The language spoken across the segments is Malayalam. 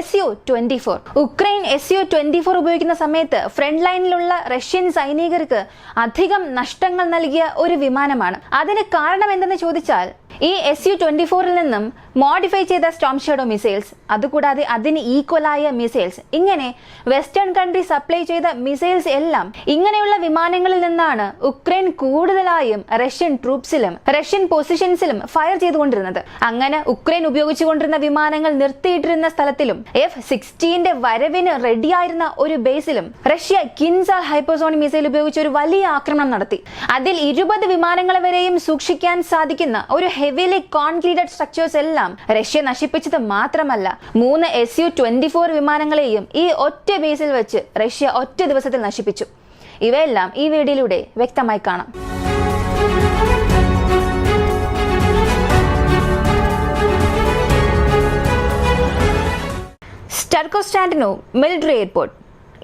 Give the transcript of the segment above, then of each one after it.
Su-24. ഉക്രൈൻ Su-24 ഉപയോഗിക്കുന്ന സമയത്ത് ഫ്രണ്ട് ലൈനിലുള്ള റഷ്യൻ സൈനികർക്ക് അധികം നഷ്ടങ്ങൾ നൽകിയ ഒരു വിമാനമാണ്. അതിന് കാരണം എന്തെന്ന് ചോദിച്ചാൽ ഈ Su-24 നിന്നും മോഡിഫൈ ചെയ്ത സ്റ്റോം ഷാഡോ മിസൈൽസ്, അതുകൂടാതെ അതിന് ഈക്വലായ മിസൈൽസ്, ഇങ്ങനെ വെസ്റ്റേൺ കൺട്രി സപ്ലൈ ചെയ്ത മിസൈൽസ് എല്ലാം ഇങ്ങനെയുള്ള വിമാനങ്ങളിൽ നിന്നാണ് ഉക്രൈൻ കൂടുതലായും റഷ്യൻ ട്രൂപ്സിലും റഷ്യൻ പൊസിഷൻസിലും ഫയർ ചെയ്തുകൊണ്ടിരുന്നത്. അങ്ങനെ ഉക്രൈൻ ഉപയോഗിച്ചുകൊണ്ടിരുന്ന വിമാനങ്ങൾ നിർത്തിയിട്ടിരുന്ന സ്ഥലത്തിലും F-16 വരവിന് റെഡിയായിരുന്ന ഒരു ബേസിലും റഷ്യ കിൻസാൽ ഹൈപ്പർസോണിക് മിസൈൽ ഉപയോഗിച്ച് ഒരു വലിയ ആക്രമണം നടത്തി. അതിൽ 20 വിമാനങ്ങളെ വരെയും സൂക്ഷിക്കാൻ സാധിക്കുന്ന ഒരു ഹെവിലി കോൺക്രീറ്റഡ് സ്ട്രക്ചേഴ്സ് എല്ലാം റഷ്യ നശിപ്പിച്ചത് മാത്രമല്ല, 3 Su-24 വിമാനങ്ങളെയും ഈ ഒറ്റ ബേസിൽ വെച്ച് റഷ്യ ഒറ്റ ദിവസത്തിൽ നശിപ്പിച്ചു. ഇവയെല്ലാം ഈ വീഡിയോയിലൂടെ വ്യക്തമായി കാണാം. സ്റ്റെർകോസ്റ്റാൻഡിനോ മിലിറ്ററി എയർപോർട്ട്,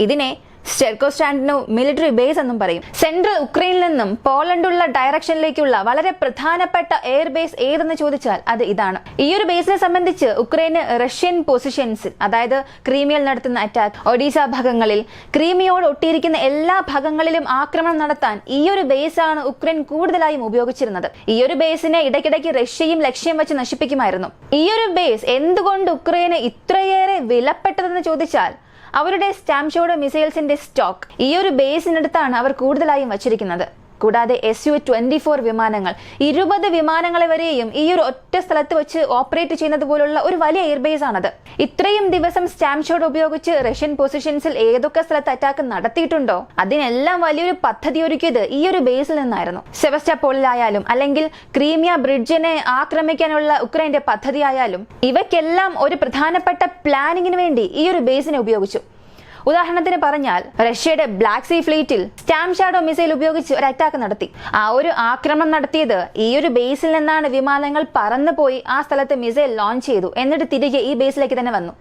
ഇതിനെ സ്റ്റെർകോസ്റ്റാൻഡിനോ മിലിറ്ററി ബേസ് എന്നും പറയും. സെൻട്രൽ ഉക്രൈനിൽ നിന്നും പോളണ്ടുള്ള ഡയറക്ഷനിലേക്കുള്ള വളരെ പ്രധാനപ്പെട്ട എയർ ബേസ് ഏതെന്ന് ചോദിച്ചാൽ അത് ഇതാണ്. ഈ ഒരു ബേസിനെ സംബന്ധിച്ച് ഉക്രൈന് റഷ്യൻ പൊസിഷൻസിൽ, അതായത് ക്രീമിയയിൽ നടത്തുന്ന അറ്റാക്ക്, ഒഡീസ ഭാഗങ്ങളിൽ, ക്രീമിയോട് ഒട്ടിയിരിക്കുന്ന എല്ലാ ഭാഗങ്ങളിലും ആക്രമണം നടത്താൻ ഈ ഒരു ബേസാണ് ഉക്രൈൻ കൂടുതലായും ഉപയോഗിച്ചിരുന്നത്. ഈ ഒരു ബേസിനെ ഇടയ്ക്കിടയ്ക്ക് റഷ്യയും ലക്ഷ്യം വെച്ച് നശിപ്പിക്കുമായിരുന്നു. ഈ ഒരു ബേസ് എന്തുകൊണ്ട് ഉക്രൈന് ഇത്രയേറെ വിലപ്പെട്ടതെന്ന് ചോദിച്ചാൽ അവരുടെ സ്റ്റോം ഷാഡോ മിസൈൽസിന്റെ സ്റ്റോക്ക് ഈ ഒരു ബേസിനടുത്താണ് അവർ കൂടുതലായും വച്ചിരിക്കുന്നത്. കൂടാതെ Su-24 വിമാനങ്ങൾ, 20 വിമാനങ്ങളെ വരെയും ഈ ഒരു ഒറ്റ സ്ഥലത്ത് വെച്ച് ഓപ്പറേറ്റ് ചെയ്യുന്നത് പോലുള്ള ഒരു വലിയ എയർബേസ് ആണത്. ഇത്രയും ദിവസം സ്റ്റോം ഷാഡോ ഉപയോഗിച്ച് റഷ്യൻ പൊസിഷൻസിൽ ഏതൊക്കെ സ്ഥലത്ത് അറ്റാക്ക് നടത്തിയിട്ടുണ്ടോ അതിനെല്ലാം വലിയൊരു പദ്ധതി ഒരുക്കിയത് ഈ ഒരു ബേസിൽ നിന്നായിരുന്നു. സെവസ്റ്റോപോളിലായാലും അല്ലെങ്കിൽ ക്രീമിയ ബ്രിഡ്ജിനെ ആക്രമിക്കാനുള്ള ഉക്രൈന്റെ പദ്ധതി ആയാലും ഇവയ്ക്കെല്ലാം ഒരു പ്രധാനപ്പെട്ട പ്ലാനിങ്ങിന് വേണ്ടി ഈ ഒരു ബേസിനെ ഉപയോഗിച്ചു. ഉദാഹരണത്തിന് പറഞ്ഞാൽ റഷ്യയുടെ ബ്ലാക്ക് സീ ഫ്ലീറ്റിൽ സ്റ്റോം ഷാഡോ മിസൈൽ ഉപയോഗിച്ച് ഒരു അറ്റാക്ക് നടത്തി. ആ ഒരു ആക്രമണം നടത്തിയത് ഈ ഒരു ബേസിൽ നിന്നാണ്. വിമാനങ്ങൾ പറന്നു പോയി ആ സ്ഥലത്ത് മിസൈൽ ലോഞ്ച് ചെയ്തു, എന്നിട്ട് തിരികെ ഈ ബേസിലേക്ക് തന്നെ വന്നു.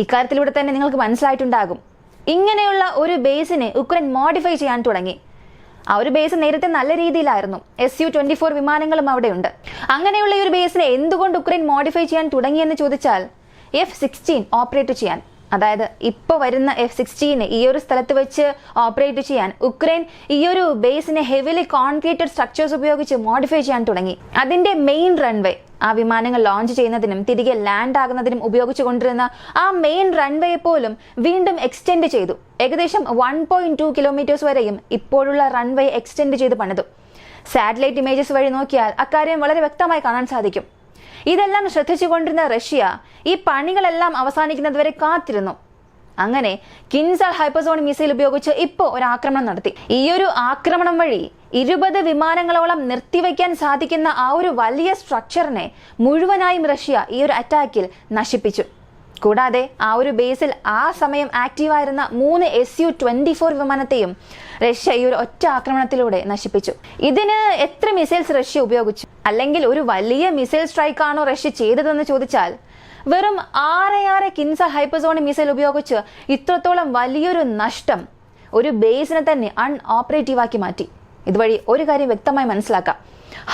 ഇക്കാര്യത്തിലൂടെ തന്നെ നിങ്ങൾക്ക് മനസ്സിലായിട്ടുണ്ടാകും, ഇങ്ങനെയുള്ള ഒരു ബേസിനെ ഉക്രൈൻ മോഡിഫൈ ചെയ്യാൻ തുടങ്ങി. ആ ഒരു ബേസ് നേരത്തെ നല്ല രീതിയിലായിരുന്നു, Su-24 വിമാനങ്ങളും അവിടെയുണ്ട്. അങ്ങനെയുള്ള ഈ ഒരു ബേസിനെ എന്തുകൊണ്ട് ഉക്രൈൻ മോഡിഫൈ ചെയ്യാൻ തുടങ്ങിയെന്ന് ചോദിച്ചാൽ F-16 ഓപ്പറേറ്റ് ചെയ്യാൻ, അതായത് ഇപ്പോൾ വരുന്ന F-16 ഈ ഒരു സ്ഥലത്ത് വെച്ച് ഓപ്പറേറ്റ് ചെയ്യാൻ ഉക്രൈൻ ഈ ഒരു ബേസിനെ ഹെവിലി കോൺക്രീറ്റഡ് സ്ട്രക്ചേഴ്സ് ഉപയോഗിച്ച് മോഡിഫൈ ചെയ്യാൻ തുടങ്ങി. അതിന്റെ മെയിൻ റൺവേ, ആ വിമാനങ്ങൾ ലോഞ്ച് ചെയ്യുന്നതിനും തിരികെ ലാൻഡ് ആകുന്നതിനും ഉപയോഗിച്ചു കൊണ്ടിരുന്ന ആ മെയിൻ റൺവേ പോലും വീണ്ടും എക്സ്റ്റെൻഡ് ചെയ്തു. ഏകദേശം 1.2 കിലോമീറ്റേഴ്സ് വരെയും ഇപ്പോഴുള്ള റൺവേ എക്സ്റ്റെൻഡ് ചെയ്ത് പണിതു. സാറ്റലൈറ്റ് ഇമേജസ് വഴി നോക്കിയാൽ അക്കാര്യം വളരെ വ്യക്തമായി കാണാൻ സാധിക്കും. ഇതെല്ലാം ശ്രദ്ധിച്ചുകൊണ്ടിരുന്ന റഷ്യ ഈ പണികളെല്ലാം അവസാനിക്കുന്നതുവരെ കാത്തിരുന്നു. അങ്ങനെ കിൻസാൽ ഹൈപ്പർസോണിക് മിസൈൽ ഉപയോഗിച്ച് ഇപ്പോൾ ഒരു ആക്രമണം നടത്തി. ഈ ഒരു ആക്രമണം വഴി 20 വിമാനങ്ങളോളം നിർത്തിവെക്കാൻ സാധിക്കുന്ന ആ ഒരു വലിയ സ്ട്രക്ചറിനെ മുഴുവനായും റഷ്യ ഈ ഒരു അറ്റാക്കിൽ നശിപ്പിച്ചു. കൂടാതെ ആ ഒരു ബേസിൽ ആ സമയം ആക്റ്റീവായിരുന്ന 3 Su-24 വിമാനത്തെയും റഷ്യ ഈ ഒരു ഒറ്റ ആക്രമണത്തിലൂടെ നശിപ്പിച്ചു. ഇതിന് എത്ര മിസൈൽസ് റഷ്യ ഉപയോഗിച്ചു, അല്ലെങ്കിൽ ഒരു വലിയ മിസൈൽ സ്ട്രൈക്ക് ആണോ റഷ്യ ചെയ്തതെന്ന് ചോദിച്ചാൽ വെറും 6 കിൻസാൽ ഹൈപ്പർസോണിക് മിസൈൽ ഉപയോഗിച്ച് ഇത്രത്തോളം വലിയൊരു നഷ്ടം ഒരു ബേസിനെ തന്നെ അൺഓപ്പറേറ്റീവ് ആക്കി മാറ്റി. ഇതുവഴി ഒരു കാര്യം വ്യക്തമായി മനസ്സിലാക്കാം,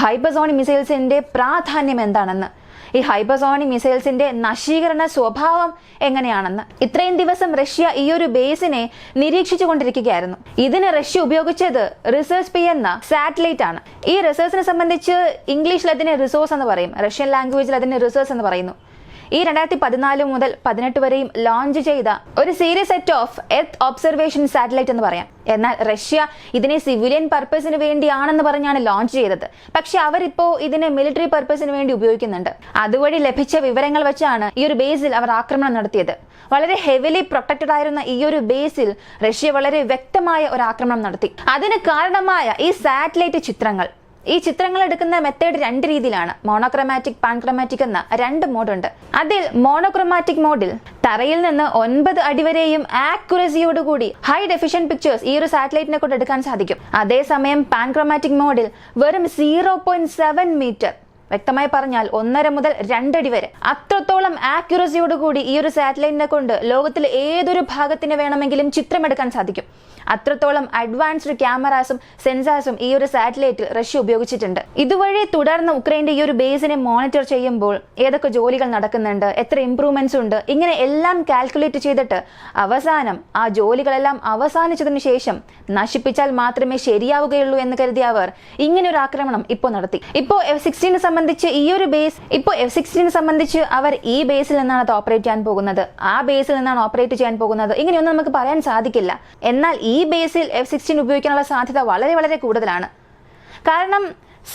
ഹൈപ്പർസോണിക് മിസൈൽസിന്റെ പ്രാധാന്യം എന്താണെന്ന്, ഈ ഹൈപ്പർസോണിക് മിസൈൽസിന്റെ നശീകരണ സ്വഭാവം എങ്ങനെയാണെന്ന്. ഇത്രയും ദിവസം റഷ്യ ഈ ഒരു ബേസിനെ നിരീക്ഷിച്ചു കൊണ്ടിരിക്കുകയായിരുന്നു. ഇതിന് റഷ്യ ഉപയോഗിച്ചത് റിസർച്ച് എന്ന സാറ്റലൈറ്റ് ആണ്. ഈ റിസർച്ചിനെ സംബന്ധിച്ച് ഇംഗ്ലീഷിൽ അതിനെ റിസോഴ്സ് എന്ന് പറയും, റഷ്യൻ ലാംഗ്വേജിൽ അതിനെ റിസർച്ച് എന്ന് പറയുന്നു. ഈ 2014 മുതൽ 2018 വരെയും ലോഞ്ച് ചെയ്ത ഒരു series set of earth observation satellite എന്ന് പറയാം. എന്നാൽ റഷ്യ ഇതിനെ സിവിലിയൻ പർപ്പസിന് വേണ്ടിയാണെന്ന് പറഞ്ഞാണ് ലോഞ്ച് ചെയ്തത്. പക്ഷെ അവരിപ്പോ ഇതിനെ മിലിറ്ററി പർപ്പസിന് വേണ്ടി ഉപയോഗിക്കുന്നുണ്ട്. അതുവഴി ലഭിച്ച വിവരങ്ങൾ വെച്ചാണ് ഈ ഒരു ബേസിൽ അവർ ആക്രമണം നടത്തിയത്. വളരെ ഹെവിലി പ്രൊട്ടക്റ്റഡ് ആയിരുന്ന ഈ ഒരു ബേസിൽ റഷ്യ വളരെ വ്യക്തമായ ഒരു ആക്രമണം നടത്തി. അതിന് കാരണമായ ഈ സാറ്റലൈറ്റ് ചിത്രങ്ങൾ, ഈ ചിത്രങ്ങൾ എടുക്കുന്ന മെത്തേഡ് 2 രീതിയിലാണ്. മോണോക്രോമാറ്റിക്, പാൻക്രോമാറ്റിക് എന്ന 2 മോഡുണ്ട്. അതിൽ മോണോക്രോമാറ്റിക് മോഡിൽ തറയിൽ നിന്ന് 9 അടി വരെയും ആക്യുറസിയോടുകൂടി ഹൈ ഡെഫിഷ്യൻ പിക്ചേഴ്സ് ഈ ഒരു സാറ്റലൈറ്റിനെ കൊണ്ട് എടുക്കാൻ സാധിക്കും. അതേസമയം പാൻക്രോമാറ്റിക് മോഡിൽ വെറും 0.7 മീറ്റർ വ്യക്തമായി പറഞ്ഞാൽ 1.5 മുതൽ 2 അടി വരെ. അത്രത്തോളം ആക്യുറസിയോടുകൂടി ഈ ഒരു സാറ്റലൈറ്റിനെ കൊണ്ട് ലോകത്തിലെ ഏതൊരു ഭാഗത്തിന് വേണമെങ്കിലും ചിത്രമെടുക്കാൻ സാധിക്കും. അത്രത്തോളം അഡ്വാൻസ്ഡ് ക്യാമറാസും സെൻസാർസും ഈ ഒരു സാറ്റലൈറ്റിൽ റഷ്യ ഉപയോഗിച്ചിട്ടുണ്ട്. ഇതുവഴി തുടർന്ന് ഉക്രൈന്റെ ഈ ഒരു ബേസിനെ മോണിറ്റർ ചെയ്യുമ്പോൾ ഏതൊക്കെ ജോലികൾ നടക്കുന്നുണ്ട്, എത്ര ഇംപ്രൂവ്മെന്റ്സ് ഉണ്ട്, ഇങ്ങനെ എല്ലാം കാൽക്കുലേറ്റ് ചെയ്തിട്ട് അവസാനം ആ ജോലികളെല്ലാം അവസാനിച്ചതിന് ശേഷം നശിപ്പിച്ചാൽ മാത്രമേ ശരിയാവുകയുള്ളൂ എന്ന് കരുതിയ അവർ ഇങ്ങനെ ഒരു ആക്രമണം ഇപ്പോൾ നടത്തി. ഇപ്പോൾ F-16 സംബന്ധിച്ച് അവർ ഈ ബേസിൽ നിന്നാണ് അത് ഓപ്പറേറ്റ് ചെയ്യാൻ പോകുന്നത്, ആ ബേസിൽ നിന്നാണ് ഓപ്പറേറ്റ് ചെയ്യാൻ പോകുന്നത്, ഇങ്ങനെയൊന്നും നമുക്ക് പറയാൻ സാധിക്കില്ല. എന്നാൽ ഈ ബേസിൽ F-16 ഉപയോഗിക്കാനുള്ള സാധ്യത വളരെ വളരെ കൂടുതലാണ്. കാരണം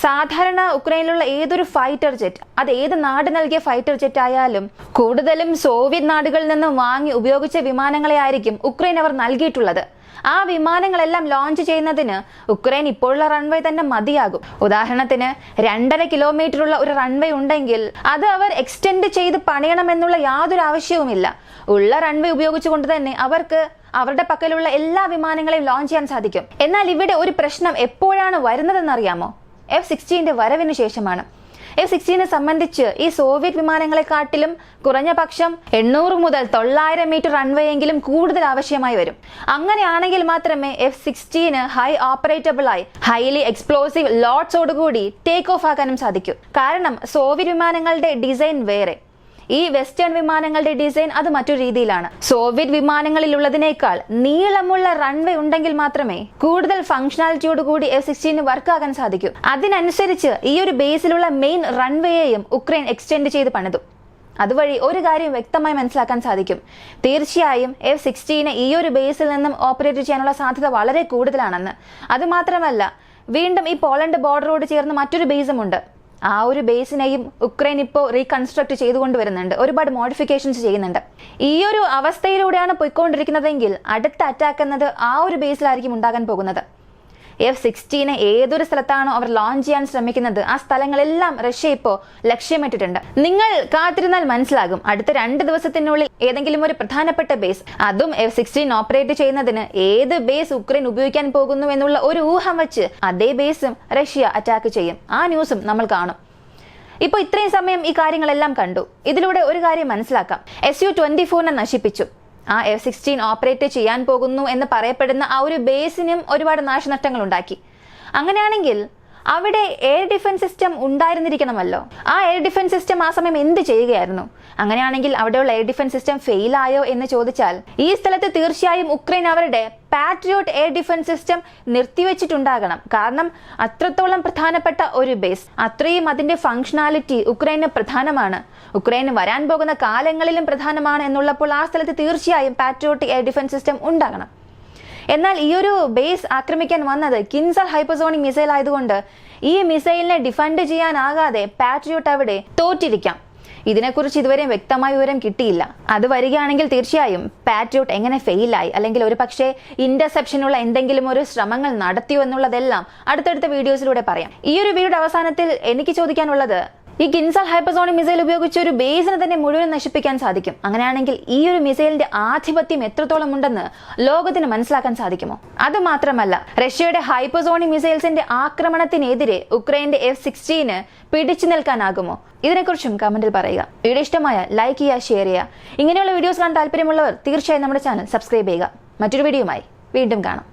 സാധാരണ ഉക്രൈനിലുള്ള ഏതൊരു ഫൈറ്റർ ജെറ്റ്, അത് ഏത് നാട് നൽകിയ ഫൈറ്റർ ജെറ്റ് ആയാലും കൂടുതലും സോവിയറ്റ് നാടുകളിൽ നിന്ന് വാങ്ങി ഉപയോഗിച്ച വിമാനങ്ങളെ ആയിരിക്കും ഉക്രൈൻ അവർ നൽകിയിട്ടുള്ളത്. ആ വിമാനങ്ങളെല്ലാം ലോഞ്ച് ചെയ്യുന്നതിന് ഉക്രൈൻ ഇപ്പോഴുള്ള റൺവേ തന്നെ മതിയാകും. ഉദാഹരണത്തിന് 2.5 കിലോമീറ്ററുള്ള ഒരു റൺവേ ഉണ്ടെങ്കിൽ അത് അവർ എക്സ്റ്റെൻഡ് ചെയ്ത് പണിയണമെന്നുള്ള യാതൊരു ആവശ്യവുമില്ല. ഉള്ള റൺവേ ഉപയോഗിച്ചുകൊണ്ട് തന്നെ അവർക്ക് അവരുടെ പക്കലുള്ള എല്ലാ വിമാനങ്ങളെയും ലോഞ്ച് ചെയ്യാൻ സാധിക്കും. എന്നാൽ ഇവിടെ ഒരു പ്രശ്നം എപ്പോഴാണ് വരുന്നതെന്നറിയാമോ? F-16 വരവിന് ശേഷമാണ്. F-16 സംബന്ധിച്ച് ഈ സോവിയറ്റ് വിമാനങ്ങളെക്കാട്ടിലും കുറഞ്ഞ പക്ഷം 800 മുതൽ 900 മീറ്റർ റൺവേ എങ്കിലും കൂടുതൽ ആവശ്യമായി വരും. അങ്ങനെയാണെങ്കിൽ മാത്രമേ F-16 ഹൈ ഓപ്പറേറ്റബിൾ ആയി ഹൈലി എക്സ്പ്ലോസീവ് ലോഡ്സോടുകൂടി ടേക്ക് ഓഫ് ആക്കാനും സാധിക്കും. കാരണം സോവിയറ്റ് വിമാനങ്ങളുടെ ഡിസൈൻ വേറെ, ഈ വെസ്റ്റേൺ വിമാനങ്ങളുടെ ഡിസൈൻ അത് മറ്റൊരു രീതിയിലാണ്. സോവിയറ്റ് വിമാനങ്ങളിലുള്ളതിനേക്കാൾ നീളമുള്ള റൺവേ ഉണ്ടെങ്കിൽ മാത്രമേ കൂടുതൽ ഫംഗ്ഷനാലിറ്റിയോടുകൂടി F-16 വർക്ക് ആകാൻ സാധിക്കൂ. അതിനനുസരിച്ച് ഈ ഒരു ബേസിലുള്ള മെയിൻ റൺവേയെയും ഉക്രൈൻ എക്സ്റ്റെൻഡ് ചെയ്ത് പണിതു. അതുവഴി ഒരു കാര്യം വ്യക്തമായി മനസ്സിലാക്കാൻ സാധിക്കും, തീർച്ചയായും F-16 ഈ ഒരു ബേസിൽ നിന്നും ഓപ്പറേറ്റ് ചെയ്യാനുള്ള സാധ്യത വളരെ കൂടുതലാണെന്ന്. അതുമാത്രമല്ല, വീണ്ടും ഈ പോളണ്ട് ബോർഡറോട് ചേർന്ന് മറ്റൊരു ബേസും ഉണ്ട്. ആ ഒരു ബേസിനെയും ഉക്രൈൻ ഇപ്പോൾ റീകൺസ്ട്രക്ട് ചെയ്തുകൊണ്ടുവരുന്നുണ്ട്, ഒരുപാട് മോഡിഫിക്കേഷൻസ് ചെയ്യുന്നുണ്ട്. ഈ ഒരു അവസ്ഥയിലൂടെയാണ് പോയിക്കൊണ്ടിരിക്കുന്നതെങ്കിൽ അടുത്ത അറ്റാക്ക് എന്നത് ആ ഒരു ബേസിലായിരിക്കും ഉണ്ടാകാൻ പോകുന്നത്. F-16 ഏതൊരു സ്ഥലത്താണോ അവർ ലോഞ്ച് ചെയ്യാൻ ശ്രമിക്കുന്നത് ആ സ്ഥലങ്ങളെല്ലാം റഷ്യ ഇപ്പോൾ ലക്ഷ്യമിട്ടിട്ടുണ്ട്. നിങ്ങൾ കാത്തിരുന്നാൽ മനസ്സിലാകും, അടുത്ത 2 ദിവസത്തിനുള്ളിൽ ഏതെങ്കിലും ഒരു പ്രധാനപ്പെട്ട ബേസ്, അതും F-16 ഓപ്പറേറ്റ് ചെയ്യുന്നതിന് ഏത് ബേസ് ഉക്രൈൻ ഉപയോഗിക്കാൻ പോകുന്നു എന്നുള്ള ഒരു ഊഹം വെച്ച് അതേ ബേസും റഷ്യ അറ്റാക്ക് ചെയ്യും. ആ ന്യൂസും നമ്മൾ കാണും. ഇപ്പോൾ ഇത്രയും സമയം ഈ കാര്യങ്ങളെല്ലാം കണ്ടു. ഇതിലൂടെ ഒരു കാര്യം മനസ്സിലാക്കാം, Su-24 നശിപ്പിച്ചു. ആ F-16 ഓപ്പറേറ്റ് ചെയ്യാൻ പോകുന്നു എന്ന് പറയപ്പെടുന്ന ആ ഒരു ബേസിനും ഒരുപാട് നാശനഷ്ടങ്ങൾ ഉണ്ടാക്കി. അങ്ങനെയാണെങ്കിൽ അവിടെ എയർ ഡിഫൻസ് സിസ്റ്റം ഉണ്ടായിരുന്നിരിക്കണമല്ലോ. ആ എയർ ഡിഫൻസ് സിസ്റ്റം ആ സമയം എന്ത് ചെയ്യുകയായിരുന്നു? അങ്ങനെയാണെങ്കിൽ അവിടെയുള്ള എയർ ഡിഫൻസ് സിസ്റ്റം ഫെയിലായോ എന്ന് ചോദിച്ചാൽ ഈ സ്ഥലത്ത് തീർച്ചയായും ഉക്രൈൻ അവരുടെ പാട്രിയോട്ട് എയർ ഡിഫൻസ് സിസ്റ്റം നിർത്തിവെച്ചിട്ടുണ്ടാകണം. കാരണം അത്രത്തോളം പ്രധാനപ്പെട്ട ഒരു ബേസ്, അത്രയും അതിന്റെ ഫംഗ്ഷനാലിറ്റി ഉക്രൈന് പ്രധാനമാണ്, ഉക്രൈന് വരാൻ പോകുന്ന കാലങ്ങളിലും പ്രധാനമാണ് എന്നുള്ളപ്പോൾ ആ സ്ഥലത്ത് തീർച്ചയായും പാട്രിയോട്ട് എയർ ഡിഫൻസ് സിസ്റ്റം ഉണ്ടാകണം. എന്നാൽ ഈ ഒരു ബേസ് ആക്രമിക്കാൻ വന്നത് കിൻസൽ ഹൈപ്പർസോണിക് മിസൈൽ ആയതുകൊണ്ട് ഈ മിസൈലിനെ ഡിഫെൻഡ് ചെയ്യാനാകാതെ പാട്രിയോട്ട് അവിടെ തോറ്റിരിക്കാം. ഇതിനെക്കുറിച്ച് ഇതുവരെ വ്യക്തമായ വിവരം കിട്ടിയില്ല. അത് വരികയാണെങ്കിൽ തീർച്ചയായും പാട്രിയോട്ട് എങ്ങനെ ഫെയിലായി, അല്ലെങ്കിൽ ഒരു പക്ഷേ ഇന്റർസെപ്ഷനുള്ള എന്തെങ്കിലും ഒരു ശ്രമങ്ങൾ നടത്തിയോ എന്നുള്ളതെല്ലാം അടുത്തടുത്ത വീഡിയോസിലൂടെ പറയാം. ഈ ഒരു വീഡിയോയുടെ അവസാനത്തിൽ എനിക്ക് ചോദിക്കാനുള്ളത്, ഈ കിൻസൽ ഹൈപ്പർസോണിക് മിസൈൽ ഉപയോഗിച്ച് ഒരു ബേസിനെ തന്നെ മുഴുവൻ നശിപ്പിക്കാൻ സാധിക്കും. അങ്ങനെയാണെങ്കിൽ ഈ ഒരു മിസൈലിന്റെ ആധിപത്യം എത്രത്തോളം ഉണ്ടെന്ന് ലോകത്തിന് മനസ്സിലാക്കാൻ സാധിക്കുമോ? അതുമാത്രമല്ല, റഷ്യയുടെ ഹൈപ്പർസോണിക് മിസൈൽസിന്റെ ആക്രമണത്തിനെതിരെ ഉക്രൈന്റെ F-16 പിടിച്ചു നിൽക്കാനാകുമോ? ഇതിനെക്കുറിച്ചും കമന്റിൽ പറയുക. വീഡിയോ ഇഷ്ടമായ ലൈക്ക് ചെയ്യുക, ഷെയർ ചെയ്യുക. ഇങ്ങനെയുള്ള വീഡിയോസ് കാണാൻ താല്പര്യമുള്ളവർ തീർച്ചയായും നമ്മുടെ ചാനൽ സബ്സ്ക്രൈബ് ചെയ്യുക. മറ്റൊരു വീഡിയോയുമായി വീണ്ടും കാണാം.